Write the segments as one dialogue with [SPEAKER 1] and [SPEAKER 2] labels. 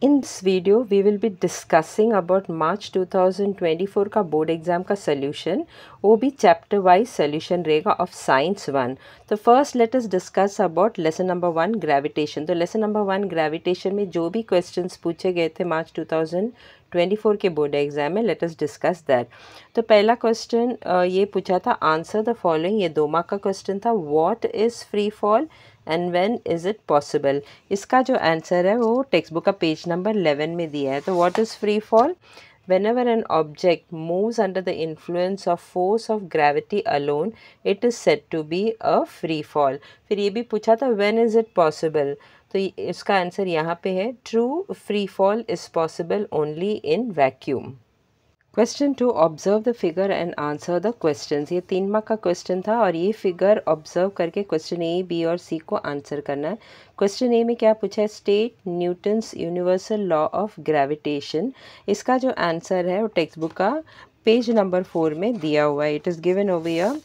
[SPEAKER 1] In this video, we will be discussing about March 2024 का board exam का solution. वो भी चैप्टर वाइज सोल्यूशन रहेगा ऑफ साइंस 1. तो first let us discuss about lesson number 1 gravitation. तो lesson number 1 gravitation में जो भी क्वेश्चंस पूछे गए थे मार्च 2024 के बोर्ड एग्जाम में, लेट अस डिस्कस दैट. तो पहला क्वेश्चन ये पूछा था, आंसर द फॉलोइंग. ये 2 मार्क का क्वेश्चन था. What is free fall and when is it possible. इसका जो आंसर है वो टेक्स्ट बुक का पेज नंबर 11 में दिया है. तो what is free fall? Whenever an object moves under the influence of force of gravity alone, it is said to be a free fall. फिर ये भी पूछा था when is it possible. तो इसका आंसर यहाँ पे है, true free fall is possible only in vacuum. Question 2, observe the figure and answer the questions. ये 3 मार्क का क्वेश्चन था और ये फिगर ऑब्जर्व करके क्वेश्चन ए, बी और सी को आंसर करना है. क्वेश्चन ए में क्या पूछा है, state Newton's universal law of gravitation. इसका जो आंसर है वो टेक्स्ट बुक का पेज नंबर 4 में दिया हुआ है. It is given over here.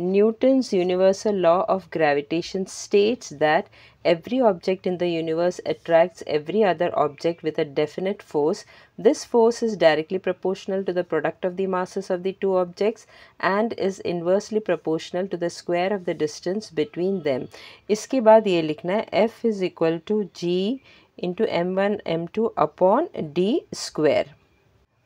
[SPEAKER 1] Newton's universal law of gravitation states that every object in the universe attracts every other object with a definite force. This force is directly proportional to the product of the masses of the two objects and is inversely proportional to the square of the distance between them. इसके बाद ये लिखना है F is equal to G into m1 m2 upon d square.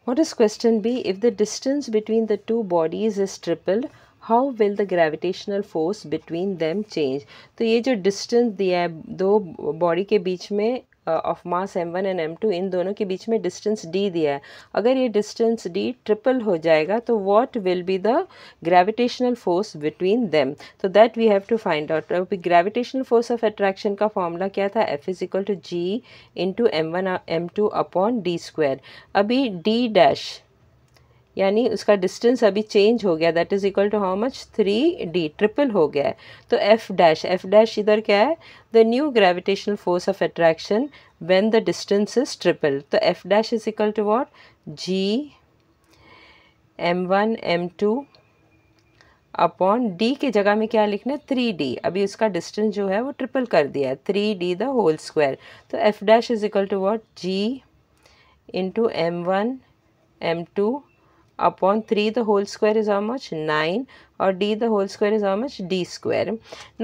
[SPEAKER 1] What is question B? If the distance between the two bodies is tripled, how will the gravitational force between them change? तो ये जो distance दिया है दो body के बीच में of mass m1 and m2, इन दोनों के बीच में distance d दिया है. अगर ये distance d ट्रिपल हो जाएगा तो what will be the gravitational force between them? तो that we have to find out. Gravitational force of attraction का फॉर्मूला क्या था, F is equal to G into m1 m2 upon d square. अभी d dash यानी उसका distance अभी change हो गया, that is equal to how much, 3d, triple हो गया है. तो एफ डैश इधर क्या है, the new gravitational force of attraction when the distance is triple. तो F dash is equal to what, G m1 m2 upon D के जगह में क्या लिखना है, 3d. अभी उसका डिस्टेंस जो है वो ट्रिपल कर दिया है, 3d द होल स्क्वायर. तो F dash is equal to what, G into m1 m2 upon 3 the whole square is how much, 9, or d the whole square is how much, d square.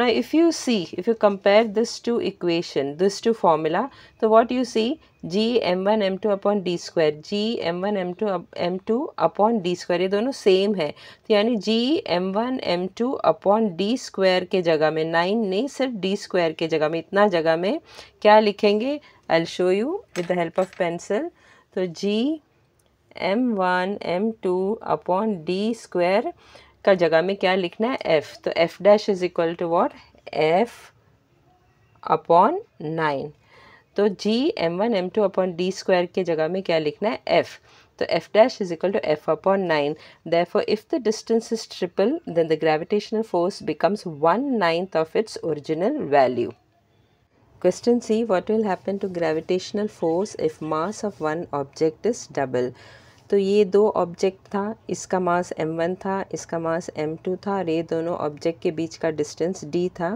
[SPEAKER 1] Now if you see, if you compare this two equation, this two formula, so what you see, g m1 m2 upon d square, g m1 m2 upon d square, ये दोनों same है. तो यानी g m1 m2 upon d square के जगह में 9 नहीं, सिर्फ d square के जगह में, इतना जगह में क्या लिखेंगे, I'll show you with the help of pencil. तो g m1 m2 upon D square का जगह में क्या लिखना है, f. तो f dash is equal to what, f upon 9. तो g m1 m2 upon D square के जगह में क्या लिखना है, f. तो f dash is equal to f upon 9. Therefore, if the distance is triple, then the gravitational force becomes 1/9 of its original value. Question C, what will happen to gravitational force if mass of one object is double? तो ये दो object था, इसका मास m1 था, इसका मास m2 था, और ये दोनों ऑब्जेक्ट के बीच का डिस्टेंस d था.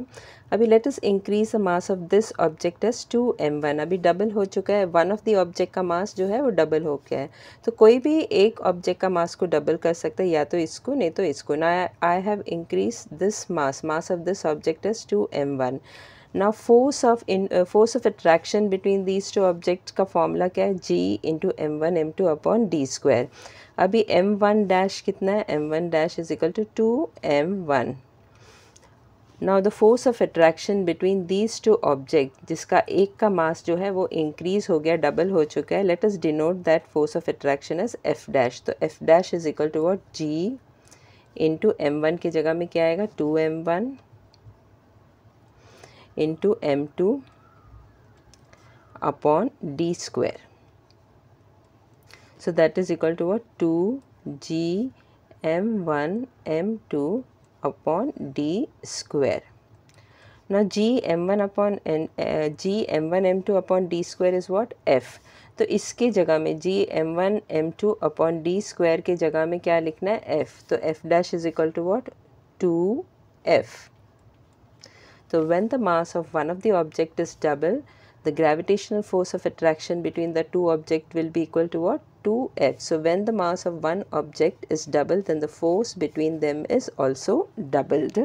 [SPEAKER 1] अभी let us increase the mass of this object as 2m1. अभी डबल हो चुका है, वन ऑफ द ऑब्जेक्ट का मास जो है वो डबल हो गया है. तो कोई भी एक ऑब्जेक्ट का मास को डबल कर सकता है, या तो इसको नहीं तो इसको. ना I have increase this mass of this object as 2m1. Now force of attraction between these two objects का फॉर्मूला क्या है, g into m1 m2 upon D square. अभी m1 डैश कितना है, m1 dash is equal to 2m1. Now the force of attraction between these two objects, जिसका एक का मास जो है वो इंक्रीज हो गया, डबल हो चुका है, let us denote that force of attraction as f dash. तो f dash is equal to what, g into m1 की जगह में क्या आएगा, 2m1 into m2 upon d square. So that is equal to what, 2g m1 m2 upon d square. Now g m1 m2 upon d square is what, f. तो इसके जगह में g m1 m2 upon d square के जगह में क्या लिखना है, f. तो f dash is equal to what, 2f. So when the mass of one of the object is double, the gravitational force of attraction between the two objects will be equal to what? 2F. So when the mass of one object is doubled, then the force between them is also doubled.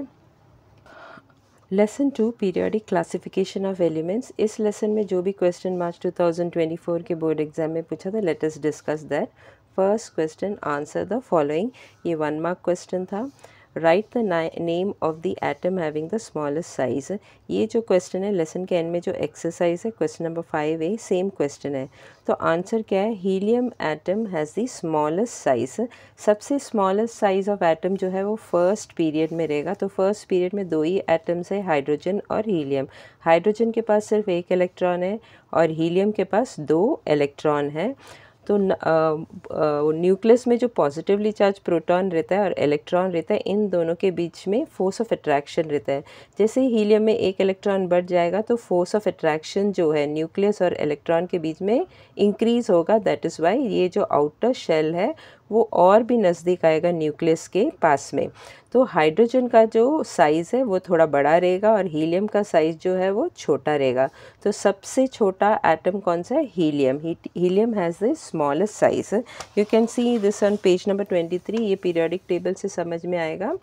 [SPEAKER 1] Lesson 2 periodic classification of elements. इस lesson में जो भी question मार्च 2024 के board exam में पूछा था, late us discuss that. First question, answer the following. ये 1 mark question था. Right the name of the atom having the smallest size. ये जो क्वेश्चन है लेसन के एंड में जो एक्सरसाइज है question number 5A, same question है. तो आंसर क्या है? Helium atom has the smallest size. सबसे स्मॉलेस्ट साइज ऑफ एटम जो है वो फर्स्ट पीरियड में रहेगा. तो फर्स्ट पीरियड में 2 ही एटम्स है, हाइड्रोजन और हीलियम. हाइड्रोजन के पास सिर्फ 1 इलेक्ट्रॉन है और हीलियम के पास 2 इलेक्ट्रॉन है. तो न्यूक्लियस में जो पॉजिटिवली चार्ज प्रोटॉन रहता है और इलेक्ट्रॉन रहता है, इन दोनों के बीच में फोर्स ऑफ अट्रैक्शन रहता है. जैसे ही हीलियम में 1 इलेक्ट्रॉन बढ़ जाएगा तो फोर्स ऑफ अट्रैक्शन जो है न्यूक्लियस और इलेक्ट्रॉन के बीच में इंक्रीज होगा. दैट इज़ वाई ये जो आउटर शेल है वो और भी नज़दीक आएगा न्यूक्लियस के पास में. तो हाइड्रोजन का जो साइज़ है वो थोड़ा बड़ा रहेगा और हीलियम का साइज़ जो है वो छोटा रहेगा. तो सबसे छोटा एटम कौन सा है? Helium. Helium has the smallest size. You can see this on page number 23. ये पीरियोडिक टेबल से समझ में आएगा.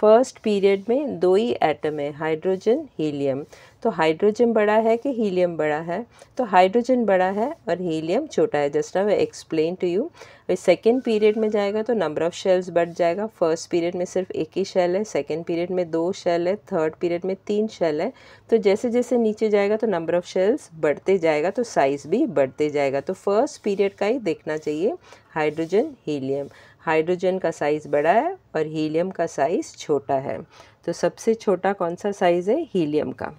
[SPEAKER 1] फर्स्ट पीरियड में 2 ही एटम है, हाइड्रोजन, हीलियम. तो हाइड्रोजन बड़ा है कि हीलियम बड़ा है? तो हाइड्रोजन बड़ा है और हीलियम छोटा है. Just now I explain to you. Second period में जाएगा तो नंबर ऑफ़ शेल्स बढ़ जाएगा. फर्स्ट पीरियड में सिर्फ 1 ही शेल है, सेकेंड पीरियड में 2 शेल है, थर्ड पीरियड में 3 शेल है. तो जैसे जैसे नीचे जाएगा तो नंबर ऑफ़ शेल्स बढ़ते जाएगा तो साइज़ भी बढ़ते जाएगा. तो फर्स्ट पीरियड का ही देखना चाहिए. Hydrogen, helium. हाइड्रोजन का साइज़ बड़ा है और हीलियम का साइज़ छोटा है. तो सबसे छोटा कौन सा साइज़ है? हीलियम का.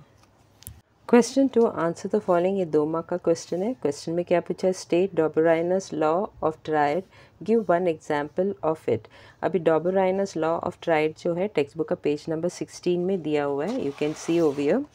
[SPEAKER 1] Question 2, answer the following. ये 2 मार्क का क्वेश्चन है. क्वेश्चन में क्या पूछा है? State Dobereiner's law of triad, give 1 example of it. अभी डॉबराइनस लॉ ऑफ ट्रायड जो है टेक्स्ट बुक का पेज नंबर 16 में दिया हुआ है. You can see over here.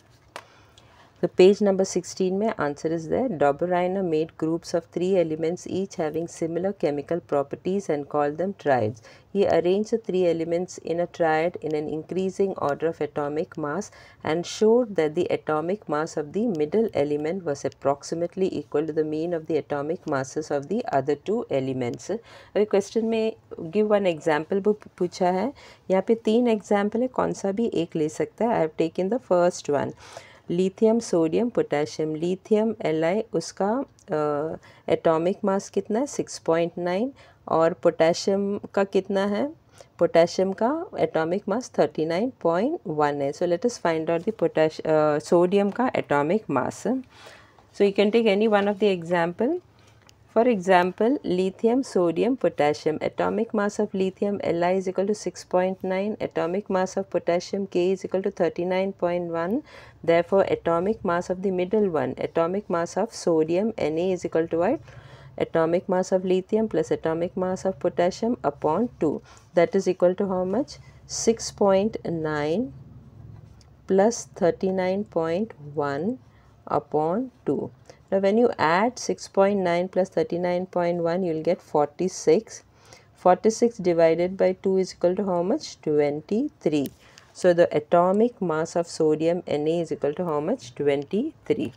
[SPEAKER 1] The page number 16 में answer is there. Dobereiner made groups of 3 elements each having similar chemical properties and called them triads. He arranged the 3 elements in a triad in an increasing order of atomic mass and showed that the atomic mass of the middle element was approximately equal to the mean of the atomic masses of the other 2 elements. अभी question में give 1 example पूछा है. यहाँ पे 3 example है, कौन सा भी एक ले सकता है. I have taken the first one. Lithium, sodium, potassium. Lithium Li, उसका एटॉमिक मास कितना है? 6.9. और पोटेशियम का कितना है? पोटेशियम का एटॉमिक मास 39.1 है. So let us find out the sodium का atomic mass. So you can take any one of the example. For example, lithium, sodium, potassium. Atomic mass of lithium Li is equal to 6.9. Atomic mass of potassium K is equal to 39.1. Therefore, atomic mass of the middle one, atomic mass of sodium Na is equal to what? Atomic mass of lithium plus atomic mass of potassium upon 2. That is equal to how much? 6.9 plus 39.1 upon 2. Now when you add 6.9 plus 39.1, you will get 46. 46 divided by 2 is equal to how much? 23. So the atomic mass of sodium Na is equal to how much? 23.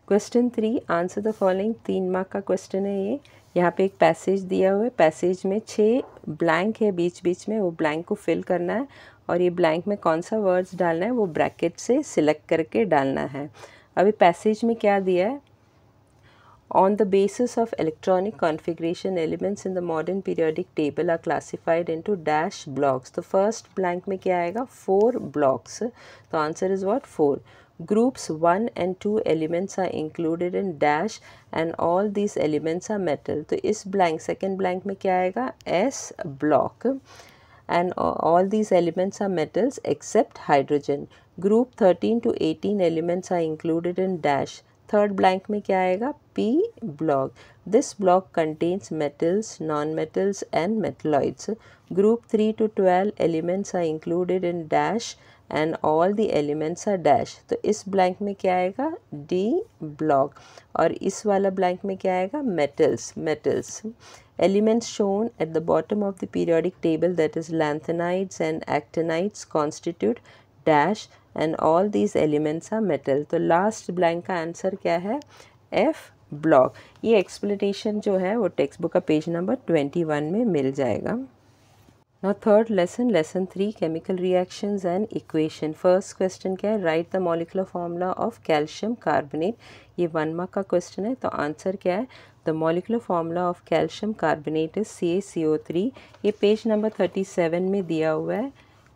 [SPEAKER 1] Question 3, answer the following. 3 mark का question है ये. यहाँ पे एक passage दिया हुआ है. Passage में 6 ब्लैंक है बीच बीच में. वो ब्लैंक को फिल करना है और ये ब्लैंक में कौन सा वर्ड्स डालना है वो ब्रैकेट से सिलेक्ट करके डालना है. अभी पैसेज में क्या दिया है? On the basis of electronic configuration, elements in the modern periodic table are classified into dash blocks. तो first blank में क्या आएगा? 4 blocks. तो answer is what? 4. Groups 1 and 2 elements are included in dash and all these elements are metal. तो इस blank, second blank में क्या आएगा? S block. And all these elements are metals except hydrogen. Group 13 to 18 elements are included in dash. Third blank में क्या आएगा? P block. This block contains metals, non-metals and metalloids. Group 3 to 12 elements are included in dash and all the elements are dash. तो इस blank में क्या आएगा? D block. और इस वाला blank में क्या आएगा? metals. Elements shown at the bottom of the periodic table, that is lanthanides and actinides, constitute dash and all these elements are metal. तो लास्ट ब्लैंक का आंसर क्या है? F block. ये एक्सप्लेनेशन जो है वो टेक्स्ट बुक का page number 21 में मिल जाएगा. Now third lesson, lesson 3, chemical reactions and equation. First question क्या है? Write the molecular formula of calcium carbonate. ये 1 mark का question है. तो आंसर क्या है? The molecular formula of calcium carbonate is CaCO3. ये पेज नंबर 37 में दिया हुआ है.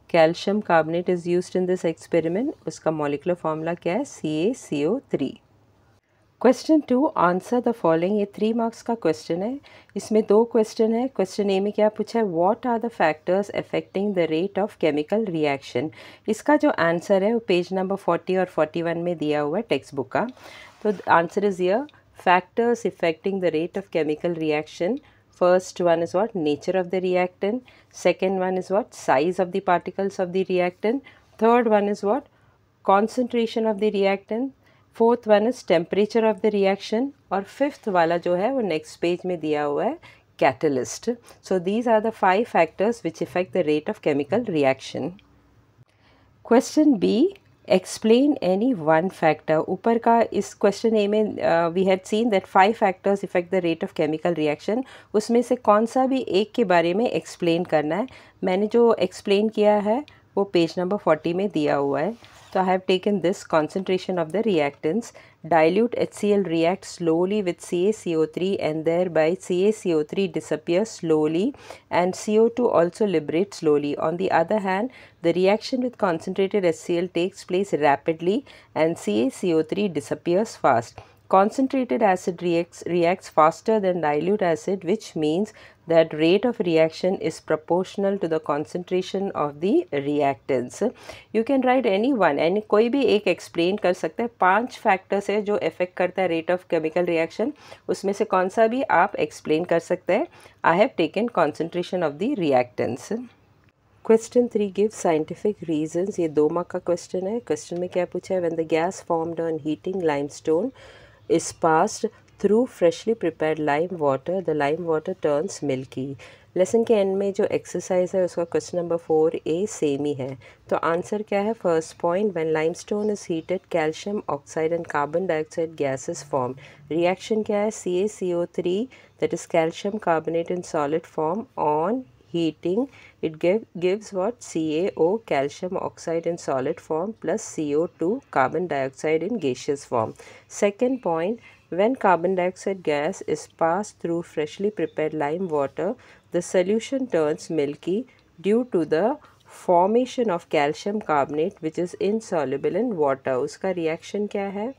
[SPEAKER 1] Calcium carbonate is used in this experiment. उसका molecular formula क्या है? CaCO3. Question 2, answer the following. ये 3 मार्क्स का क्वेश्चन है. इसमें 2 क्वेश्चन है. क्वेश्चन ए में क्या पूछा है? What are the factors affecting the rate of chemical reaction. इसका जो आंसर है वो पेज नंबर 40 और 41 में दिया हुआ है टेक्स्ट बुक का. तो answer is here, factors affecting the rate of chemical reaction. First one is what? Nature of the reactant. Second one is what? Size of the particles of the reactant. Third one is what? Concentration of the reactant. Fourth one is temperature of the reaction. और fifth वाला जो है वो next page में दिया हुआ है, catalyst. So these are the 5 factors which affect the rate of chemical reaction. Question B, explain any one factor. ऊपर का इस क्वेश्चन ए में we had seen that 5 factors affect the rate of chemical reaction. उसमें से कौन सा भी एक के बारे में एक्सप्लेन करना है. मैंने जो एक्सप्लेन किया है वो पेज नंबर 40 में दिया हुआ है. So I have taken this concentration of the reactants. Dilute HCl reacts slowly with CaCO3 and thereby CaCO3 disappears slowly and CO2 also liberates slowly. On the other hand, the reaction with concentrated HCl takes place rapidly and CaCO3 disappears fast. Concentrated acid reacts faster than dilute acid, which means that rate of reaction is proportional to the concentration of the reactants. You can write any one, and कोई भी एक explain कर सकते हैं. 5 factors है जो affect करता है rate of chemical reaction. उसमें से कौन सा भी आप explain कर सकते हैं. I have taken concentration of the reactants. Question 3 gives scientific reasons. ये 2 mark का question है. Question में क्या पूछा है? When the gas formed on heating limestone is passed through freshly prepared lime water, the lime water turns milky. Lesson के end में जो एक्सरसाइज है उसका क्वेश्चन नंबर 4A सेम ही है. तो आंसर क्या है? First point, when limestone is heated calcium oxide and carbon dioxide gases form. Reaction क्या है? CaCO3 that is calcium carbonate in solid form on heating it gives what? CaO, calcium oxide in solid form, plus CO2, carbon dioxide in gaseous form. Second point, when carbon dioxide gas is passed through freshly prepared lime water, the solution turns milky due to the formation of calcium carbonate which is insoluble in water. उसका reaction क्या है?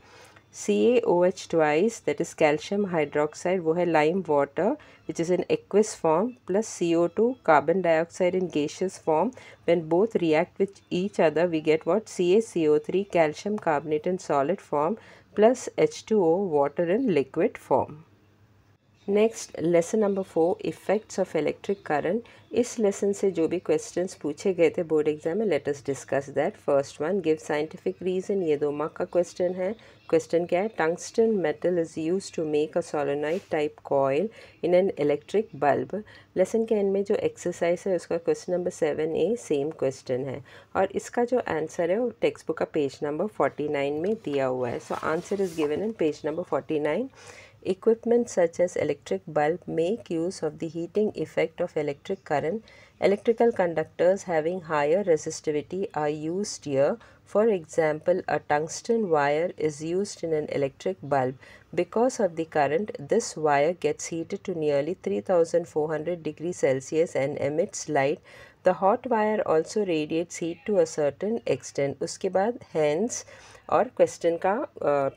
[SPEAKER 1] CaOH twice, that is calcium hydroxide, वो है lime water which is in aqueous form, plus CO2, carbon dioxide in gaseous form. When both react with each other, we get what? CaCO3, calcium carbonate in solid form, plus H2O, water in liquid form. Next lesson number 4, effects of electric current. इस lesson से जो भी questions पूछे गए थे board exam में, let us discuss that. First one, give scientific reason. ये 2 mark का क्वेश्चन है. क्वेश्चन क्या है? Tungsten metal is use to make a solenoid type coil in an electric bulb. Lesson के एंड में जो एक्सरसाइज है उसका question number 7A same question है, और इसका जो आंसर है वो टेक्स्ट बुक का पेज नंबर 49 में दिया हुआ है. So answer is given in page number 49. Equipment such as electric bulb make use of the heating effect of electric current. Electrical conductors having higher resistivity are used here. For example, a tungsten wire is used in an electric bulb. Because of the current, this wire gets heated to nearly 3400 degrees Celsius and emits light. The hot wire also radiates heat to a certain extent. उसके बाद hence और question का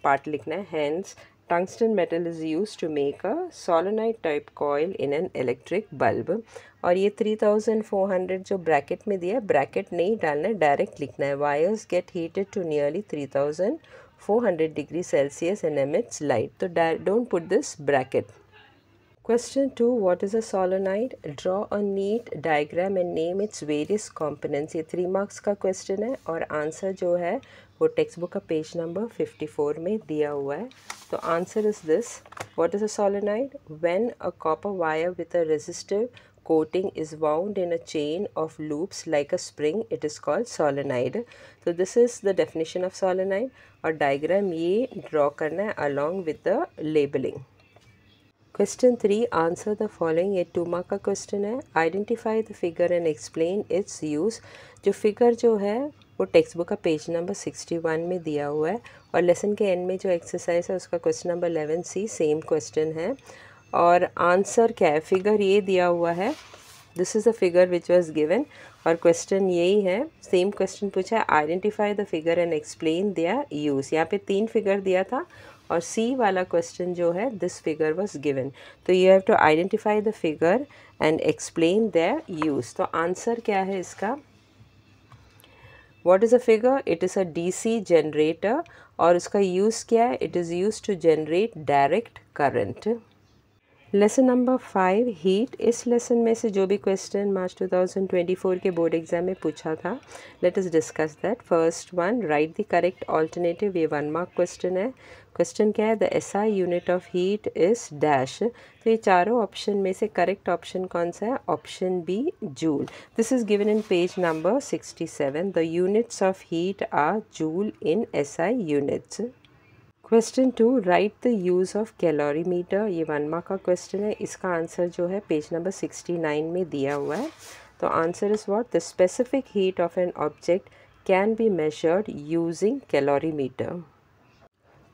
[SPEAKER 1] part लिखना है. Hence tungsten metal is used to make a solenoid type coil in an electric bulb. और ये 3400 जो bracket में दिया है, ब्रैकेट नहीं डालना है, डायरेक्ट लिखना है. Wires get heated to nearly 3400 degree Celsius and emits light. तो don't put this bracket. Question 2, what is a solenoid? Draw a neat diagram and name its various components. ये 3 marks का question है, और answer जो है वो text book का page number 54 में दिया हुआ है. तो answer is this. What is a solenoid? When a copper wire with a resistive coating is wound in a chain of loops like a spring, it is called solenoid. So this is the definition of solenoid और diagram ये draw करना है along with the labeling. Question 3, answer the following. ये 2 mark का question है. Identify the figure and explain its use. जो figure जो है वो टेक्स्ट बुक का पेज नंबर 61 में दिया हुआ है और लेसन के एंड में जो एक्सरसाइज है उसका question number 11C same question है. और आंसर क्या है, फिगर ये दिया हुआ है, this is the figure which was given और क्वेश्चन यही है, सेम क्वेश्चन पूछा है. Identify the figure and explain their use. यहाँ पे 3 फिगर दिया था और सी वाला क्वेश्चन जो है दिस फिगर वाज गिवन. तो you have to identify the figure and explain their use. तो आंसर क्या है इसका, What is a figure? It is a DC generator और उसका यूज़ क्या है, it is used to generate direct current. Lesson number 5 heat. इस lesson में से जो भी क्वेश्चन मार्च 2024 के बोर्ड एग्जाम में पूछा था, late us discuss that. First one, right the correct alternative. ये 1 मार्क क्वेश्चन है. क्वेश्चन क्या है, the SI unit of heat is dash. तो ये चारों ऑप्शन में से करेक्ट ऑप्शन कौन सा है, option B joule. This is given in page number 67. The units of heat are joule in SI units. Question 2, write the use of calorimeter. ये 1 mark का क्वेश्चन है. इसका आंसर जो है पेज नंबर 69 में दिया हुआ है. तो answer is what, the specific heat of an object can be measured using calorimeter.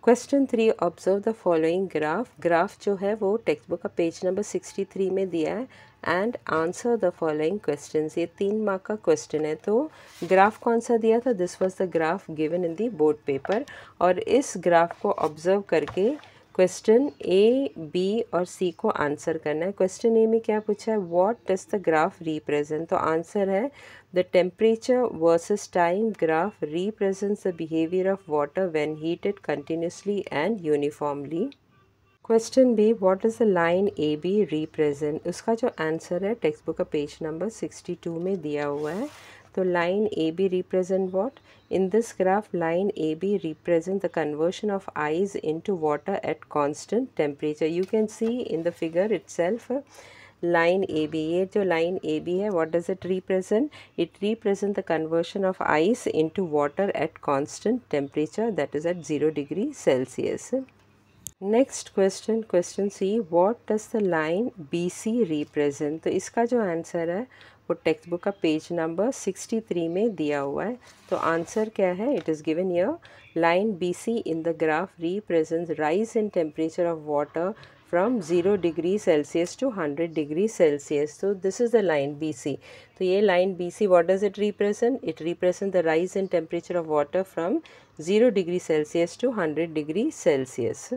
[SPEAKER 1] Question 3, observe the following graph. Graph जो है वो टेक्स्ट बुक का पेज नंबर 63 में दिया है and answer the following questions. ये 3 मार्क का क्वेश्चन है. तो ग्राफ कौन सा दिया था, this was the graph given in the board paper. और इस ग्राफ को ऑब्जर्व करके क्वेश्चन ए, बी और सी को आंसर करना है. क्वेश्चन ए में क्या पूछा है, what does the graph represent. तो आंसर है the temperature versus time graph represents the behaviour of water when heated continuously and uniformly. Question B, what is the line A B represent. उसका जो answer है text book का page number 62 में दिया हुआ है. तो line A B represent what, in this graph line AB represents the conversion of ice into water at constant temperature. You can see in the figure itself line AB. ये जो line AB है, what does it represent? It represents the conversion of ice into water at constant temperature, that is at 0 degree Celsius. Next question, question C, what does the line BC represent? तो इसका जो answer है वो text book का page number 63 में दिया हुआ है. तो आंसर क्या है, it is given here, line BC in the graph represents rise in temperature of water from 0 degree Celsius to 100 degree Celsius. तो this is the line BC. तो ये लाइन BC, what does it represent, it represent the rise in temperature of water from 0 degree Celsius to 100 degree Celsius.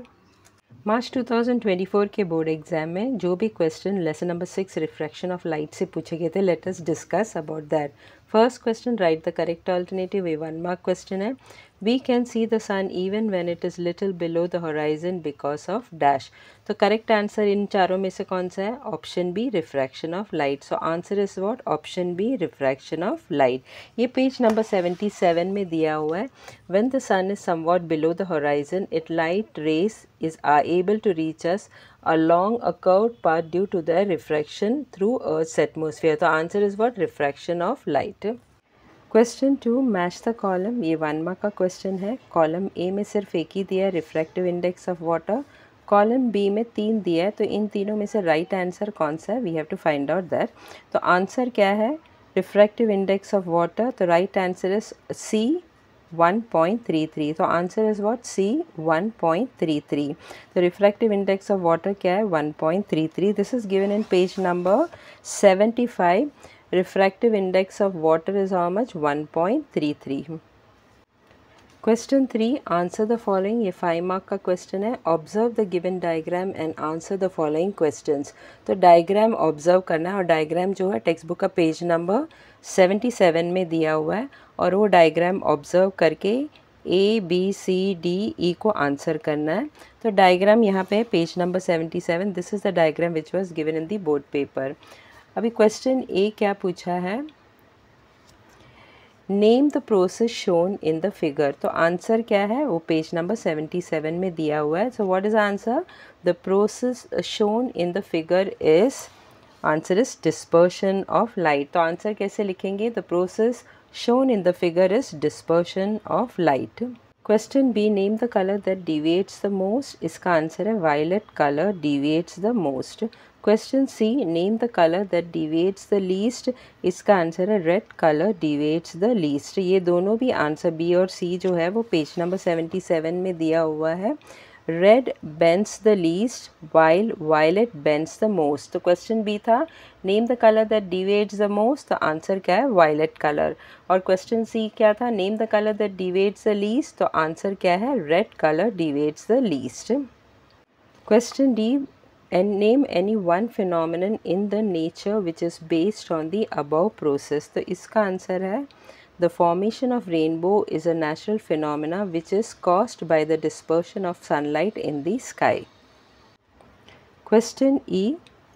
[SPEAKER 1] March 2024 के board exam में जो भी question lesson number 6 refraction of light से पूछे गए थे, let us discuss about that. First question, write the correct alternative. ये 1 mark question है. We can see the sun even when it is little below the horizon because of dash. तो correct answer इन चारों में से कौन सा है, option B refraction of light. So answer is what, option B refraction of light. ये page number 77 में दिया हुआ है. When the sun is somewhat below the horizon, it light rays is are able to reach us along a curved path due to their refraction through Earth's atmosphere. तो answer is what, refraction of light. Question 2, match the column. ये 1 mark का question है. Column A में सिर्फ एक ही दिया है, refractive index of water. Column B में 3 दिया है. तो इन तीनों में से राइट आंसर कौन सा है, we have to find out that. तो आंसर क्या है, रिफ्रैक्टिव इंडेक्स ऑफ वाटर. तो राइट आंसर इज सी 1.33. तो आंसर इज व्हाट, सी 1.33. तो रिफ्रैक्टिव इंडेक्स ऑफ वाटर क्या है, 1.33. This is given in page number 75. Refractive index of water is how much, 1.33. Question 3, answer the following. ये 5 mark का question है. Observe the given diagram and answer the following questions. तो diagram observe करना है और diagram जो है text book का पेज नंबर 77 में दिया हुआ है और वो डायग्राम ऑब्जर्व करके ABCDE को आंसर करना है. तो डायग्राम यहाँ पे page number 77. This is the diagram which was given in the board paper. अभी क्वेश्चन ए क्या पूछा है, name the process shown in the figure. तो आंसर क्या है, वो पेज नंबर 77 में दिया हुआ है. So what is answer, the process shown in the figure is answer is dispersion of light. तो आंसर कैसे लिखेंगे? The process shown in the figure is dispersion of light. Question B, name the color that deviates the most. इसका answer है violet color deviates the most. Question C, name the color that deviates the least. इसका answer है red color deviates the least. ये दोनों भी answer B और C जो है वो पेज नंबर 77 में दिया हुआ है। Red bends the least while violet bends the most. तो क्वेश्चन बी था name the colour that deviates the most, तो आंसर क्या है? Violet colour. और क्वेश्चन सी क्या था? Name the colour that deviates the least, तो आंसर क्या है? Red colour deviates the least. Question D, and name any one phenomenon in the nature which is based on the above process. तो इसका answer है the formation of rainbow is a natural phenomena which is caused by the dispersion of sunlight in the sky. Question E,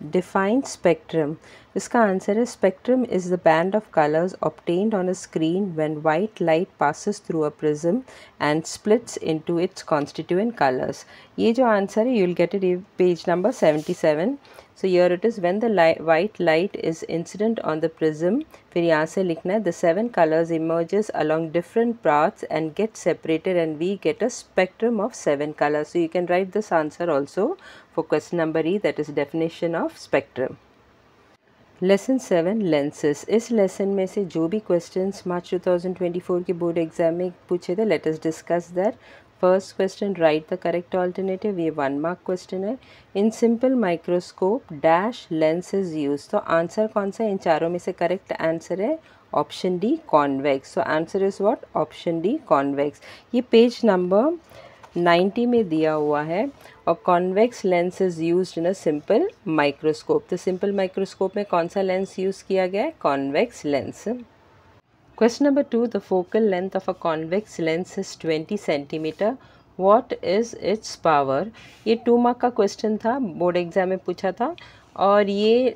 [SPEAKER 1] define spectrum. इसका answer है spectrum is the band of colors obtained on a screen when white light passes through a prism and splits into its constituent colors. ये जो answer है you'll get it page number 77. So here it is, when the white light is incident on the prism, फिर यहाँ से लिखना है the 7 colors emerges along different paths and get separated and we get a spectrum of 7 colors. So you can write this answer also for question number E, that is definition of spectrum. Lesson 7 lenses. इस lesson में से जो भी questions मार्च 2024 के board exam में पूछे थे, let us discuss that. First question, write the correct alternative, ये 1 मार्क क्वेश्चन है। In simple microscope dash lens is use, तो आंसर कौन सा है? इन चारों में से करेक्ट आंसर है option D convex. So answer is what? Option D convex. ये पेज नंबर 90 में दिया हुआ है। और convex lens is used in a simple microscope. तो सिंपल माइक्रोस्कोप में कौन सा लेंस यूज़ किया गया है? Convex lens. Question number 2, the focal length of a convex lens is 20 centimetre, what is its power. ये 2 मार्क का क्वेश्चन था, बोर्ड एग्जाम में पूछा था। और ये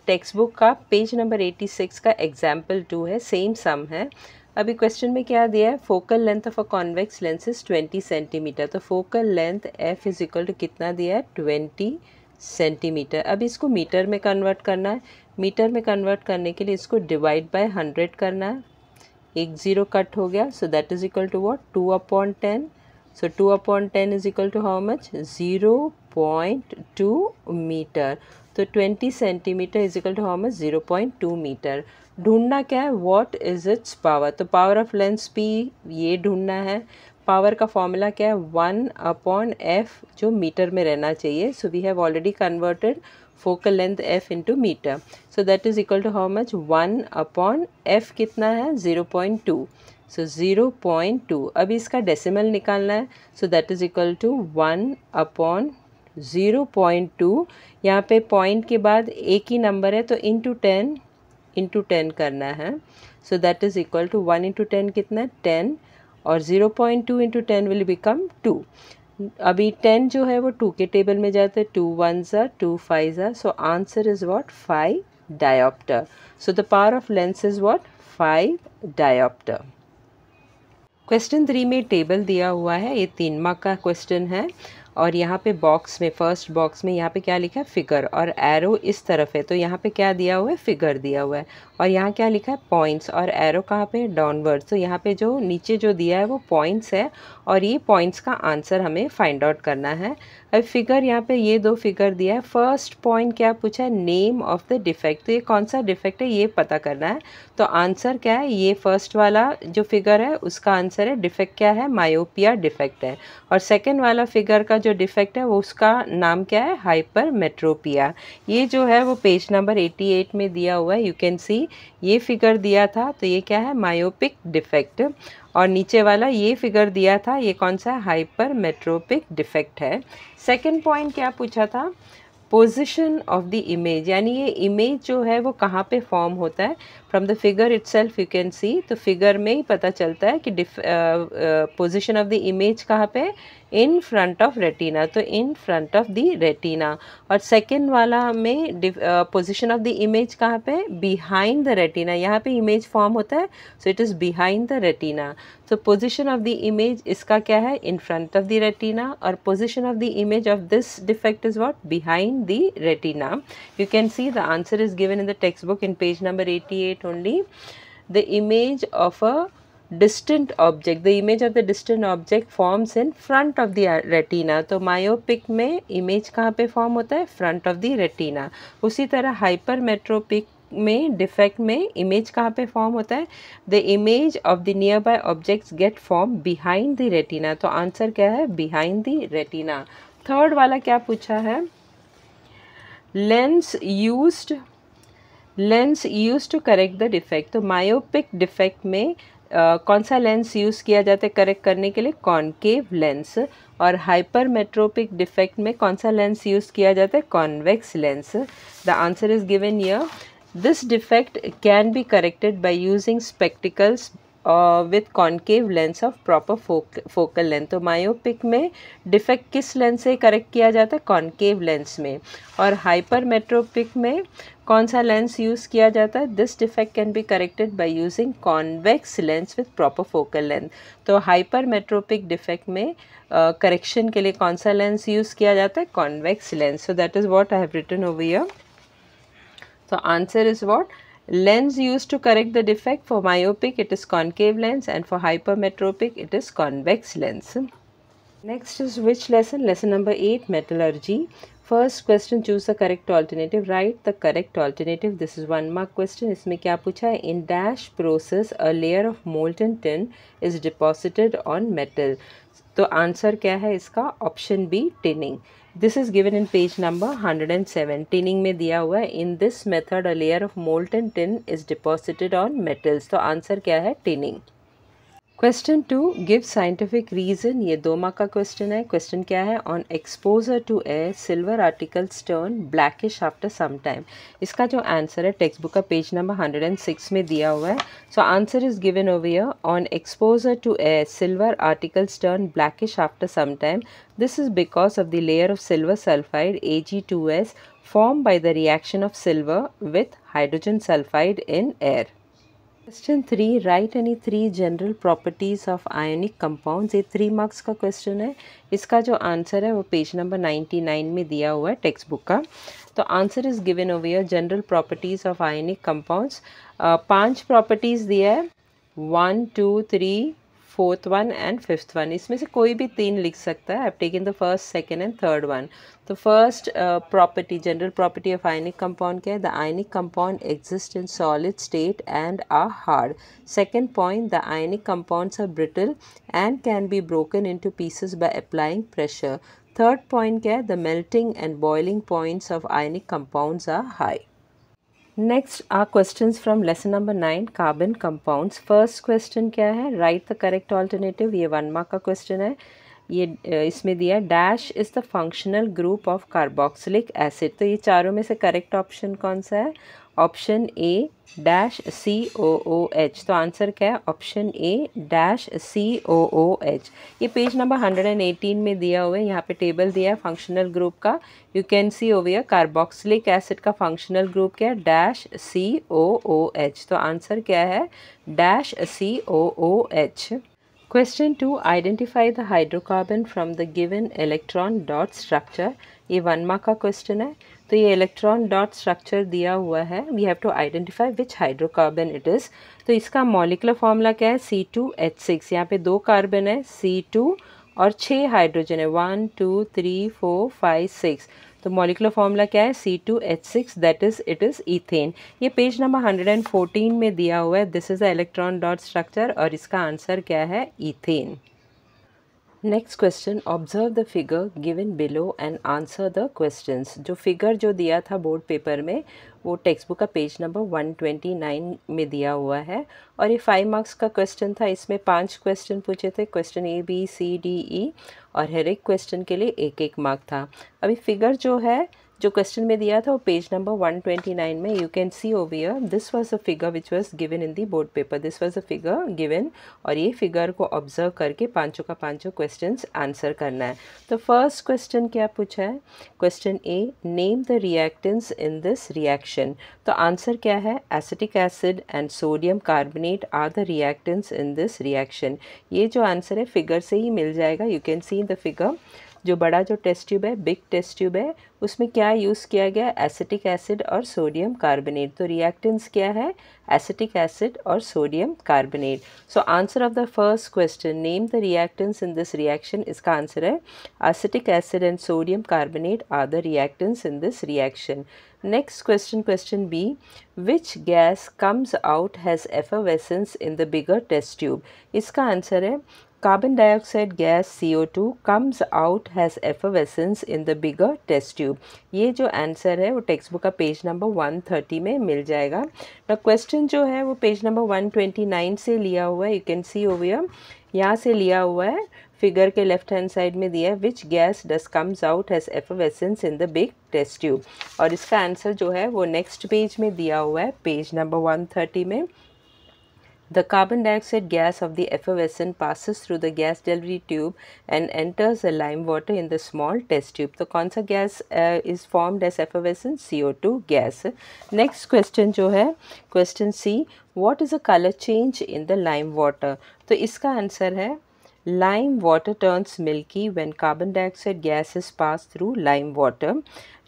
[SPEAKER 1] टेक्स्ट बुक का पेज नंबर 86 का एग्जाम्पल 2 है, सेम सम है। अभी क्वेश्चन में क्या दिया है? Focal length of a convex lens is 20 centimetre. तो focal length F is equal to कितना दिया है? 20 सेंटीमीटर। अभी इसको मीटर में कन्वर्ट करना है। मीटर में कन्वर्ट करने के लिए इसको डिवाइड बाय 100 करना है। एक ज़ीरो कट हो गया, so that is equal to what? 2/10। So 2/10 is equal to how much? 0.2 metre. तो 20 centimetre is equal to how much? 0.2 metre. ढूंढना क्या है? What is its power. तो पावर ऑफ लेंस पी ये ढूंढना है। पावर का फॉर्मूला क्या है? 1/f, जो मीटर में रहना चाहिए। So we have already converted focal length f into metre. So that is equal to how much? 1/f कितना है? 0.2। सो 0.2। अभी इसका डेसिमल निकालना है। So that is equal to 1/0.2। यहाँ पे पॉइंट के बाद एक ही नंबर है, तो इंटू 10 करना है। So that is equal to 1 into 10 कितना है? 10। और 0.2 इंटू 10 विल बिकम 2। अभी 10 जो है वो 2 के टेबल में जाते हैं। 2 1s are 2 5s are। So answer is what? 5 dioptre. So the power of lens is what? 5 dioptre. Question 3 में टेबल दिया हुआ है, ये 3 मार्क का क्वेश्चन है। और यहाँ पे बॉक्स में, फर्स्ट बॉक्स में यहाँ पे क्या लिखा है? फिगर, और एरो इस तरफ है, तो यहाँ पे क्या दिया हुआ है? फिगर दिया हुआ है। और यहाँ क्या लिखा है? पॉइंट्स, और एरो कहाँ पे है? डाउनवर्ड। तो यहाँ पे जो नीचे जो दिया है वो पॉइंट्स है, और ये पॉइंट्स का आंसर हमें फाइंड आउट करना है। अब फिगर, यहाँ पे ये 2 फिगर दिया है। फर्स्ट पॉइंट क्या पूछा है? Name of the defect. तो ये कौन सा डिफेक्ट है ये पता करना है। तो आंसर क्या है? ये फर्स्ट वाला जो फिगर है उसका आंसर है, डिफेक्ट क्या है? मायोपिया डिफेक्ट है। और सेकेंड वाला फिगर का जो डिफेक्ट है वो उसका नाम क्या है? हाइपरमेट्रोपिया। ये जो है वो पेज नंबर 88 में दिया हुआ है। यू कैन सी, ये फिगर दिया था तो ये क्या है? Myopic defect. और नीचे वाला ये फिगर दिया था, ये कौन सा है? हाइपरमेट्रोपिक डिफेक्ट है। सेकंड पॉइंट क्या पूछा था? पोजिशन ऑफ द इमेज, यानी ये इमेज जो है वो कहाँ पे फॉर्म होता है? From the figure itself you can सी, तो फिगर में ही पता चलता है कि पोजिशन ऑफ द इमेज कहाँ पे? इन फ्रंट ऑफ रेटिना, तो इन फ्रंट ऑफ द रेटिना। और सेकेंड वाला में पोजिशन ऑफ द इमेज कहाँ पे, बिहाइंड द रेटिना, यहाँ पे इमेज फॉर्म होता है, so it is behind the retina. तो पोजिशन ऑफ द इमेज इसका क्या है, in front of the retina, और position of the image of this defect is what, behind the retina. You can see the answer is given in the textbook in page number 88 only. The image of a distant object, the image of the distant object forms in front of the retina. तो myopic में image कहाँ पे form होता है, front of the retina. उसी तरह hypermetropic में defect में इमेज कहाँ पे फॉर्म होता है, the image of the nearby objects get form behind the retina. तो आंसर क्या है, बिहाइंड द रेटिना। थर्ड वाला क्या पूछा है, lens used to correct the defect. तो मायोपिक डिफेक्ट में कौन सा लेंस यूज़ किया जाता है करेक्ट करने के लिए, कॉनकेव लेंस। और हाइपरमेट्रोपिक डिफेक्ट में कौन सा लेंस यूज़ किया जाता है, convex lens. The answer is given here. This defect can be corrected by using spectacles with concave lens of proper focal length. तो मायोपिक में डिफेक्ट किस लेंस से करेक्ट किया जाता है, कॉनकेव लेंस में। और हाइपरमेट्रोपिक में कौन सा लेंस यूज़ किया जाता है, this defect can be corrected by using convex lens with proper focal length. तो हाइपरमेट्रोपिक डिफेक्ट में करेक्शन के लिए कौन सा लेंस यूज़ किया जाता है, convex lens. So that is what I have written over here. So answer is what? Lens used to correct the defect. For myopic it is concave lens, and for hypermetropic it is convex lens. Next is which lesson? Lesson number 8, metallurgy. First question, choose the correct alternative. Write the correct alternative. This is 1 mark question. इसमें क्या पूछा है, in dash process a layer of molten tin is deposited on metal. तो answer क्या है इसका, option B, tinning. This is given in page number 107। Tinning में दिया हुआ है, in this method a layer of molten tin is deposited on metals. तो answer क्या है, tinning. Question 2, give scientific reason. ये 2 मार्क का क्वेश्चन है। क्वेश्चन क्या है, on exposure to air silver articles turn blackish after some time. इसका जो आंसर है टेक्स्ट बुक का पेज नंबर 106 में दिया हुआ है। So answer is given over here, on exposure to air silver articles turn blackish after some time. This is because of the layer of silver sulphide Ag2S formed by the reaction of silver with hydrogen sulfide in air. Question 3, write any 3 general properties of ionic compounds. ये 3 marks का question है। इसका जो answer है वो page number 99 में दिया हुआ है टेक्स्ट बुक का। तो answer is given over here, general properties of ionic compounds. 5 properties दिया है, 1, 2, 3, 4th one and 5th one। इसमें से कोई भी 3 लिख सकता है। I have taken the first, second and third one. तो first property, general property of ionic compound क्या है, the ionic compound exist in solid state and are hard. Second point, the ionic compounds are brittle and can be broken into pieces by applying pressure. Third point क्या है, the melting and boiling points of ionic compounds are high. Next are questions from lesson number 9, carbon compounds. First question क्या है, right the correct alternative. ये 1 mark का question है। ये इसमें दिया dash is the functional group of carboxylic acid. तो ये चारों में से करेक्ट ऑप्शन कौन सा है, ऑप्शन ए डैश COOH। तो आंसर क्या है, ऑप्शन ए डैश COOH। ये पेज नंबर 118 में दिया हुआ है। यहाँ पे टेबल दिया है फंक्शनल ग्रुप का। You can see over here, carboxylic acid का फंक्शनल ग्रुप क्या है, डैश COOH। तो आंसर क्या है, dash COOH। Question 2, identify the hydrocarbon from the given electron dot structure. ये 1 मार्क का क्वेश्चन है। तो ये इलेक्ट्रॉन डॉट स्ट्रक्चर दिया हुआ है, we have to identify which hydrocarbon it is. तो इसका मॉलिकुलर फॉर्मूला क्या है, C2H6। यहाँ पे 2 कार्बन है, C2, और 6 हाइड्रोजन है, 1, 2, 3, 4, 5, 6। तो मॉलिकुलर फॉर्मूला क्या है, C2H6, that is it is ethane. ये पेज नंबर 114 में दिया हुआ है। This is the electron dot structure, और इसका आंसर क्या है, ethane. Next question, observe the figure given below and answer the questions. जो फिगर जो दिया था बोर्ड पेपर में वो टेक्स्ट बुक का पेज नंबर 129 में दिया हुआ है, और ये 5 मार्क्स का क्वेश्चन था। इसमें 5 क्वेश्चन पूछे थे, question A B C D E, और हर एक क्वेश्चन के लिए 1-1 मार्क था। अभी फिगर जो है जो क्वेश्चन में दिया था वो पेज नंबर 129 में. You can see over here this was a figure which was given in the board paper. This was a figure given और ये फिगर को ऑब्जर्व करके पांचों का पांचों क्वेश्चंस आंसर करना है. तो फर्स्ट क्वेश्चन क्या पूछा है? Question A, name the reactants in this reaction. तो आंसर क्या है? Acetic acid and sodium carbonate are the reactants in this reaction. ये जो आंसर है फिगर से ही मिल जाएगा. You can see in the figure जो बड़ा जो टेस्ट ट्यूब है, बिग टेस्ट ट्यूब है, उसमें क्या यूज़ किया गया? एसिटिक एसिड और सोडियम कार्बोनेट. तो रिएक्टेंट्स क्या है? एसिटिक एसिड और sodium carbonate. So answer of the first question, name the reactants in this reaction, इसका आंसर है acetic acid and sodium carbonate are the reactants in this reaction. Next question, question B, which gas comes out has effervescence in the bigger test tube. इसका answer है carbon dioxide gas CO2 comes out has effervescence in the bigger test tube. ये जो answer है वो text book का page number 130 में मिल जाएगा. ना क्वेश्चन जो है वो पेज नंबर 129 से लिया हुआ है. You can see over here, यहाँ से लिया हुआ है. फिगर के लेफ्ट हैंड साइड में दिया है which gas does comes out has effervescence in the big test tube. और इसका आंसर जो है वो नेक्स्ट पेज में दिया हुआ है, पेज नंबर 130 में. The carbon dioxide gas of the effervescent passes through the gas delivery tube and enters the lime water in the small test tube. तो कौन सा gas is formed as effervescent? CO2 gas. Next question जो है question C, what is the color change in the lime water? तो इसका answer है lime water turns milky when carbon dioxide gas is passed through lime water.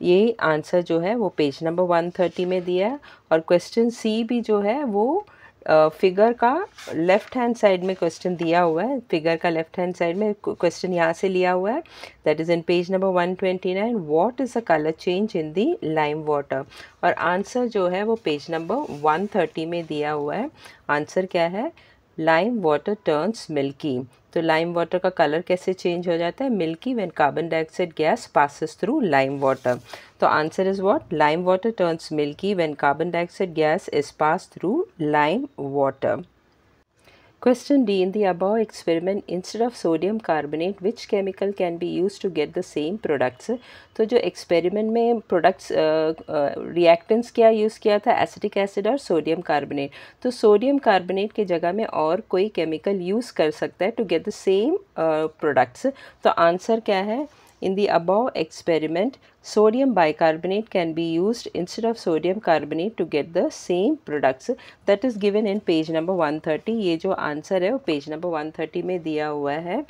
[SPEAKER 1] ये answer जो है वो page number 130 में दिया है. और क्वेश्चन सी भी जो है वो फिगर का लेफ्ट हैंड साइड में क्वेश्चन दिया हुआ है. फिगर का लेफ्ट हैंड साइड में क्वेश्चन यहाँ से लिया हुआ है. That is in page number 129. What is a colour change in the lime water. और आंसर जो है वो पेज नंबर 130 में दिया हुआ है. आंसर क्या है? Lime water turns milky. तो लाइम वाटर का कलर कैसे चेंज हो जाता है? Milky when carbon dioxide gas passes through lime water. तो answer is what? Lime water turns milky when carbon dioxide gas is pass through lime water. Question D, in the above experiment instead of sodium carbonate which chemical can be used to get the same products. तो जो experiment में products reactants क्या use किया था? Acetic acid और sodium carbonate. तो sodium carbonate के जगह में और कोई केमिकल यूज़ कर सकता है to get the same products. तो आंसर क्या है? In the above experiment, sodium bicarbonate can be used instead of sodium carbonate to get the same products. That is given in page number 130. ये जो answer है वो page number 130 में दिया हुआ है.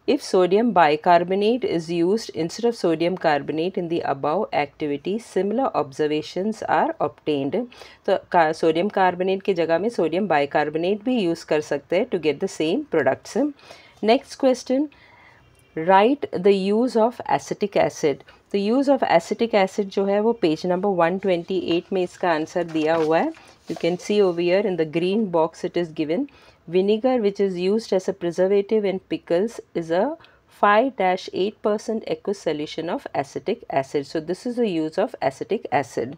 [SPEAKER 1] If sodium bicarbonate is used instead of sodium carbonate in the above activity, similar observations are obtained. तो sodium carbonate की जगह में सोडियम बाइकार्बोनेट भी यूज़ कर सकते हैं to get the same products. Next question. Right the use of acetic acid. तो use of acetic acid जो है वो पेज नंबर 128 में इसका आंसर दिया हुआ है. You can see over here in the green box it is given. Vinegar which is used as a preservative in pickles is a 5-8% aqueous solution of acetic acid. So this is the use of acetic acid.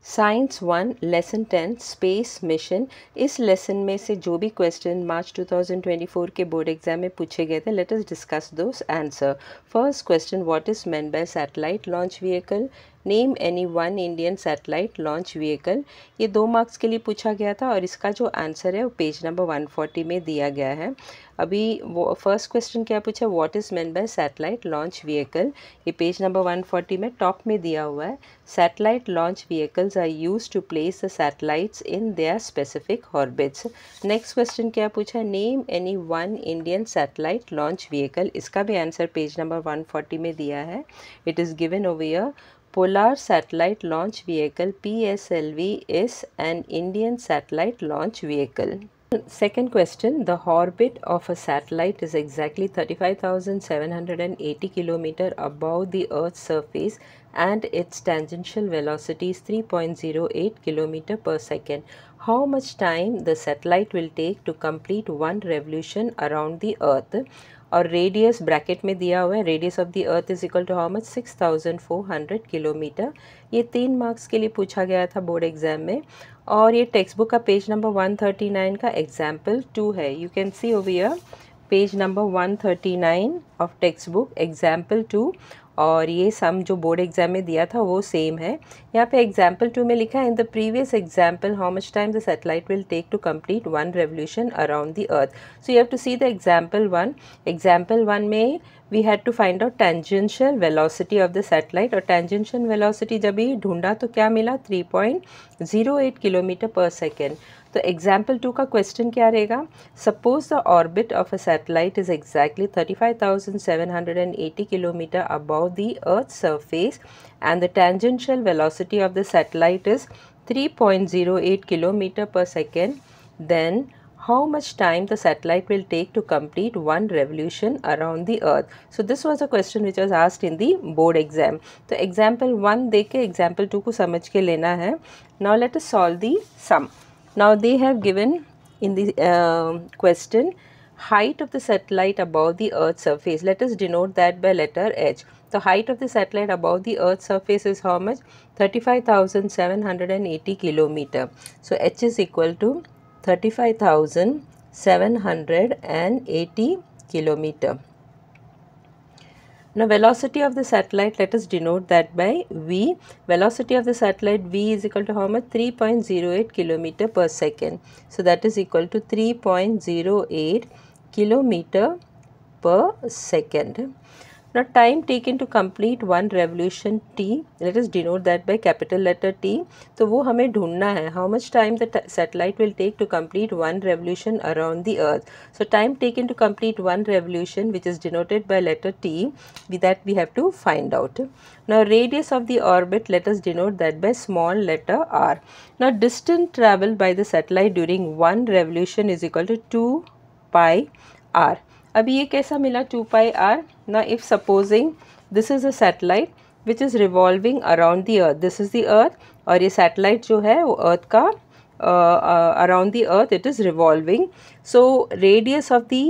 [SPEAKER 1] Science 1 lesson 10 space mission. इस lesson में से जो भी question मार्च 2024 के board exam में पूछे गए थे, let us discuss those answer. First question, what is meant by satellite launch vehicle? Name any one Indian satellite launch vehicle. ये 2 मार्क्स के लिए पूछा गया था और इसका जो आंसर है वो पेज नंबर 140 में दिया गया है. अभी वो फर्स्ट क्वेश्चन क्या पूछा? What is meant by satellite launch vehicle. ये पेज नंबर 140 में टॉप में दिया हुआ है. Satellite launch vehicles are use to place the satellites in their specific orbits. Next question क्या पूछा? Name any one Indian satellite launch vehicle. इसका भी आंसर पेज नंबर 140 में दिया है. It is given over here. Polar Satellite Launch Vehicle PSLV is an Indian satellite launch vehicle. Second question, the orbit of a satellite is exactly 35,780 km above the Earth's surface and its tangential velocity is 3.08 km per second. How much time the satellite will take to complete one revolution around the Earth? और radius bracket में दिया हुआ है. Radius of the earth is equal to how much? 6,400 kilometre. ये 3 marks के लिए पूछा गया था बोर्ड एग्जाम में और ये टेक्स्ट बुक का पेज नंबर 139 का एग्जाम्पल 2 है. You can see over here page number 139 of text book example 2. और ये सम जो बोर्ड एग्जाम में दिया था वो सेम है। यहाँ पे एग्जाम्पल 2 में लिखा है in the previous example how much time the satellite will take to complete 1 revolution around the earth. So you have to see the example 1। Example 1 में we had to find out tangential velocity of the satellite, और tangential velocity जब ये ढूंढा तो क्या मिला 3.08 kilometre पर second. तो एग्जाम्पल 2 का क्वेश्चन क्या रहेगा, suppose the orbit of a satellite is exactly 35,780 kilometre above the earth surface and the tangential velocity of the satellite is 3.08 kilometer per second, then how much time the satellite will take to complete 1 revolution around the earth. So this was a question which was asked in the board exam. तो example 1 देख के example 2 को समझ के लेना है. Now let us solve the sum. Now they have given in the question height of the satellite above the earth's surface. Let us denote that by letter H. The height of the satellite above the earth's surface is how much? 35,780 kilometer. So H is equal to 35,780 kilometer. Now velocity of the satellite, let us denote that by V. Velocity of the satellite V is equal to how much? 3.08 kilometer per second. So that is equal to 3.08 kilometer per second. Now time taken to complete 1 revolution T, let us denote that by capital letter T. तो वो हमें ढूंढना है how much time the satellite will take to complete 1 revolution around the earth. So time taken to complete 1 revolution, which is denoted by letter T, that we have to find out. Now radius of the orbit, let us denote that by small letter r. Now distance traveled by the satellite during 1 revolution is equal to 2 pi r. अभी ये कैसा मिला 2 pi r? Now if supposing this is a satellite which is revolving around the earth, this is the earth, और ये satellite जो है वो earth का around the earth it is revolving. So radius of the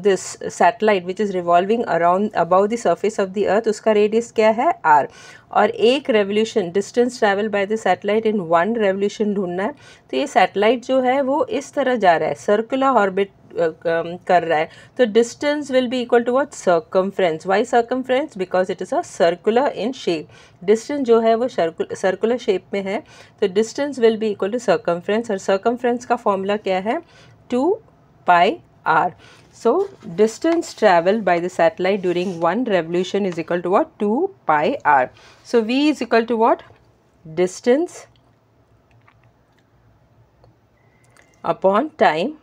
[SPEAKER 1] this satellite which is revolving around above the surface of the earth, उसका radius क्या है r, और एक revolution distance travel by the satellite in 1 revolution ढूंढना है. तो ये satellite जो है वो इस तरह जा रहा है, circular orbit कर रहा है. तो distance will be equal to what? Circumference. Why circumference? Because it is a circular in shape. Distance जो है वो circular shape में है, तो distance will be equal to circumference, और circumference का formula क्या है? 2 pi r. So distance traveled by the satellite during 1 revolution is equal to what? 2 pi r. So V is equal to what? Distance upon time.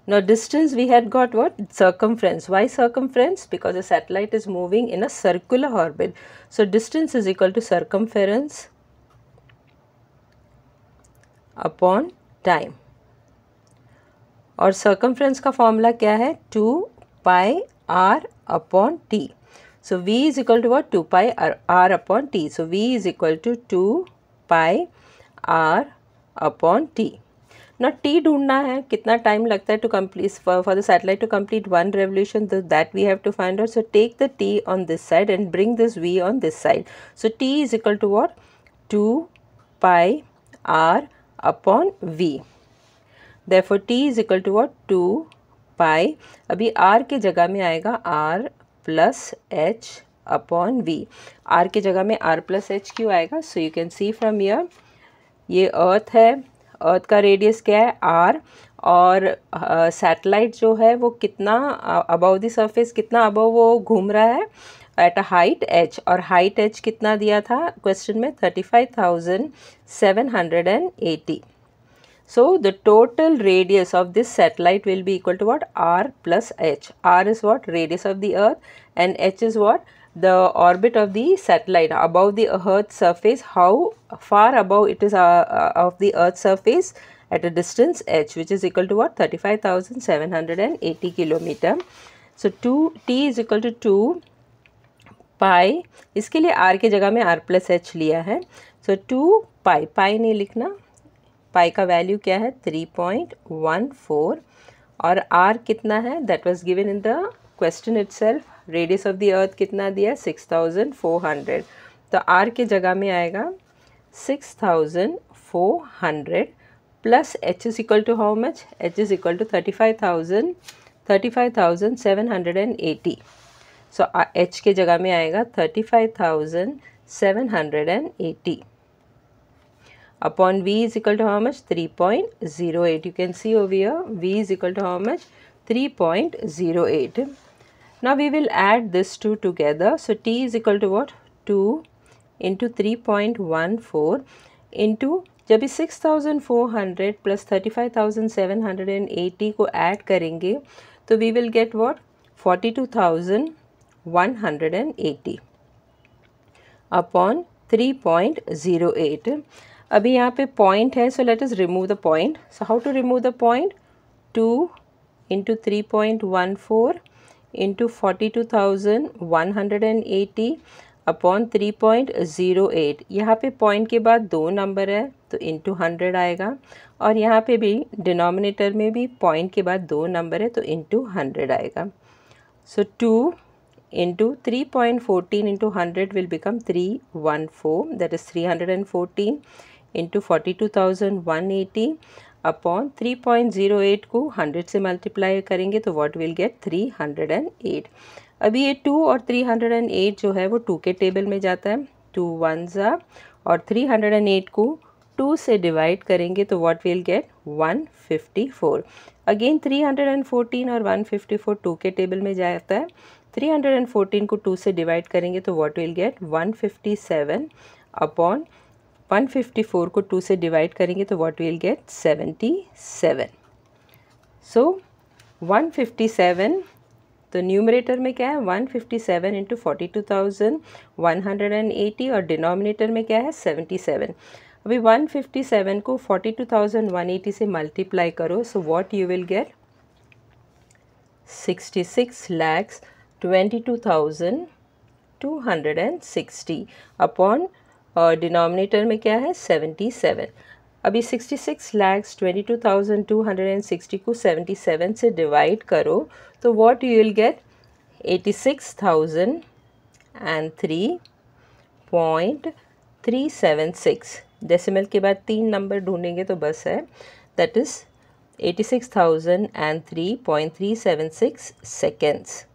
[SPEAKER 1] Now distance we had got what? Circumference. Why circumference? Because the satellite is moving in a circular orbit. So distance is equal to circumference upon time. और circumference का formula क्या है? 2 pi r upon t. So V is equal to what? 2 pi r upon t. So V is equal to 2 pi r upon t. Now t ढूंढना है, कितना time लगता है to complete for the satellite to complete 1 revolution, that we have to find out. So take the t on this side and bring this v on this side. So t is equal to what? 2 pi r upon v. Therefore t is equal to what? 2 pi. अभी r के जगह में आएगा r plus h upon v. r के जगह में r plus h क्यों आएगा? So you can see from here, ये अर्थ है, अर्थ का रेडियस क्या है? r, और सैटेलाइट जो है वो कितना अबव द सरफेस, कितना अबव वो घूम रहा है एट अ हाइट h, और हाइट h कितना दिया था क्वेश्चन में? 35,780. So the total radius of this satellite will be equal to what? R plus h. R is what? Radius of the earth, and h is what? The orbit of the satellite above the earth's surface, how far above it is of the earth's surface at a distance h, which is equal to what? 35,780 kilometer. So 2t is equal to 2 pi. इसके लिए r के जगह में r plus h लिया है. So 2 pi, pi नहीं लिखना, पाई का वैल्यू क्या है? 3.14, और r कितना है? That was given in the question itself. Radius of the अर्थ कितना दिया? 6,400. तो r के जगह में आएगा 6,400 plus h is equal to how much? h is equal to 35,780. So h के जगह में आएगा 35,780 upon v is equal to how much? 3.08. You can see over here v is equal to how much? 3.08. Now we will add this two together. So t is equal to what? 2 into 3.14 into जब इस 6,400 plus 35,780 को add करेंगे तो we will get what 42,180 upon 3.08. अभी यहाँ पे point है, so let us remove the point. So how to remove the point? 2 into 3.14 into 42,180 upon 3.08. यहाँ पे पॉइंट के बाद दो नंबर है तो इंटू 100 आएगा, और यहाँ पे भी डिनोमिनेटर में भी पॉइंट के बाद दो नंबर है तो इंटू 100 आएगा. सो 2 into 3.14 into 100 will become 314, that is 314 into 42,180 upon 3.08 को 100 से मल्टीप्लाई करेंगे तो what will get 308. अभी ये 2 और 308 जो है वो 2 के टेबल में जाता है, 2 1s और 308 को 2 से डिवाइड करेंगे तो what will get 154. अगेन 314 और 154 2 के टेबल में जाता है, 314 को 2 से डिवाइड करेंगे तो व्हाट विल गेट 157 अपॉन 154 को 2 से डिवाइड करेंगे तो व्हाट विल गेट 77. सो 157 तो न्यूमरेटर में क्या है 157 इंटू 42,180 और डिनोमिनेटर में क्या है 77. अभी 157 को 42,180 से मल्टीप्लाई करो, so what you will get 66,22,260 upon denominator में क्या है 77. अभी 66,22,260 को 77 से डिवाइड करो तो what you will get 86,003.376. Decimal के बाद 3 नंबर ढूंढेंगे तो बस है, that is 86,003.376 seconds.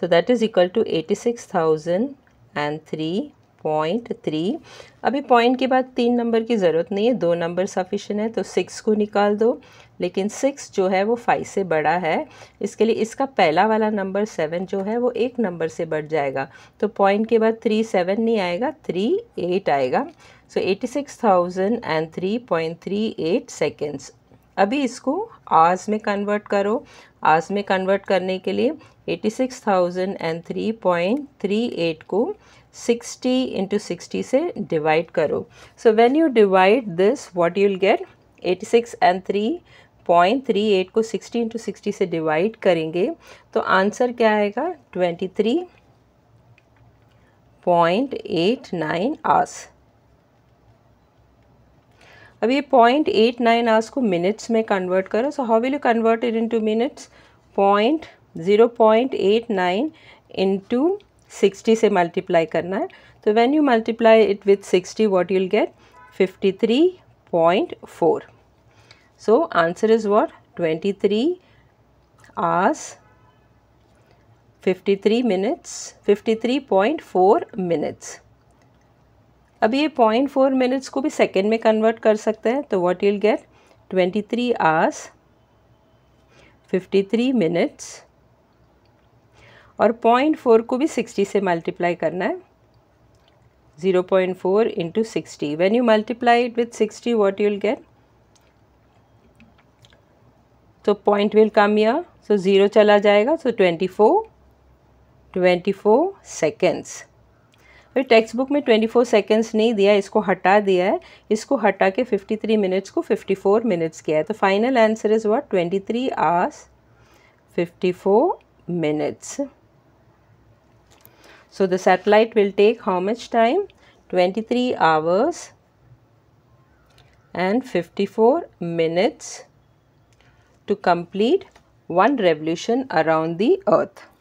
[SPEAKER 1] So that is equal to 86,003.3. अभी पॉइंट के बाद 3 नंबर की ज़रूरत नहीं है, 2 नंबर सफिशिएंट है तो 6 को निकाल दो, लेकिन 6 जो है वो 5 से बड़ा है, इसके लिए इसका पहला वाला नंबर 7 जो है वो एक नंबर से बढ़ जाएगा, तो पॉइंट के बाद 3 7 नहीं आएगा, 3 8 आएगा. सो 86,003.38 सेकेंड्स. अभी इसको आवर्स में कन्वर्ट करो. आवर्स में कन्वर्ट करने के लिए 86,003.38 को 60 इंटू 60 से डिवाइड करो. So when you divide this what you will get 86,003.38 को 60 इंटू 60 से डिवाइड करेंगे तो आंसर क्या आएगा 23.89 आवर्स. अब ये 0.89 आवर्स को मिनट्स में कन्वर्ट करो. So how will you convert it into minutes? 0.89 into 60 से मल्टीप्लाई करना है. तो when you multiply it with 60 what you will get 53.4. So answer is what 23 hours 53 minutes 53.4 minutes. अभी ये 0.4 मिनट्स को भी सेकेंड में कन्वर्ट कर सकते हैं तो what you'll get 23 hours 53 minutes, और 0.4 को भी 60 से मल्टीप्लाई करना है, 0.4 into 60. When you multiply it with 60 what you'll get, तो पॉइंट विल कम हियर, सो 0 चला जाएगा, सो 24 सेकेंड्स. फिर टेक्स्ट बुक में 24 सेकेंड्स नहीं दिया, इसको हटा दिया है, इसको हटा के 53 मिनट्स को 54 मिनट्स किया है. तो final answer is what 23 hours 54 minutes. So the satellite will take how much time 23 hours and 54 minutes to complete one revolution around the earth.